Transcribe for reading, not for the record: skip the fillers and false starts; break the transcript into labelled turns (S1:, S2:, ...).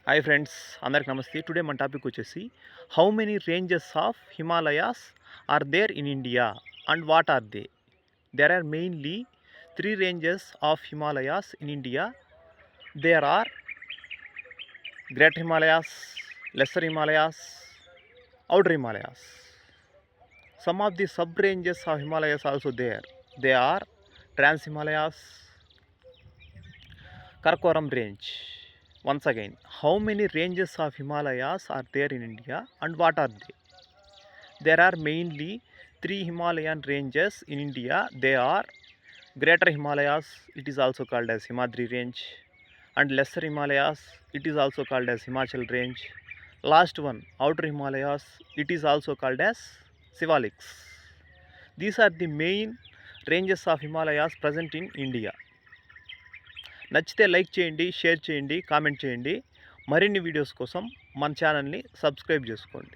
S1: Hi friends, అందరికి నమస్తే. Today మన టాపిక్ వచ్చేసి how many ranges of Himalayas are there in India and what are they? There are mainly three ranges of Himalayas in India. There are Greater Himalayas, Lesser Himalayas, Outer Himalayas. Some of the sub ranges of Himalayas also there. They are Trans Himalayas, Karakoram range. Once again, how many ranges of Himalayas are there in India and what are they? There are mainly three Himalayan ranges in India. They are Greater Himalayas, it is also called as Himadri range, and Lesser Himalayas, it is also called as Himachal range. Last one, Outer Himalayas, it is also called as Sivaliks. These are the main ranges of Himalayas present in India. నచ్చితే like చేయండి, share చేయండి, comment చేయండి. మరిన్ని videos కోసం మన ఛానల్ని subscribe చేసుకోండి.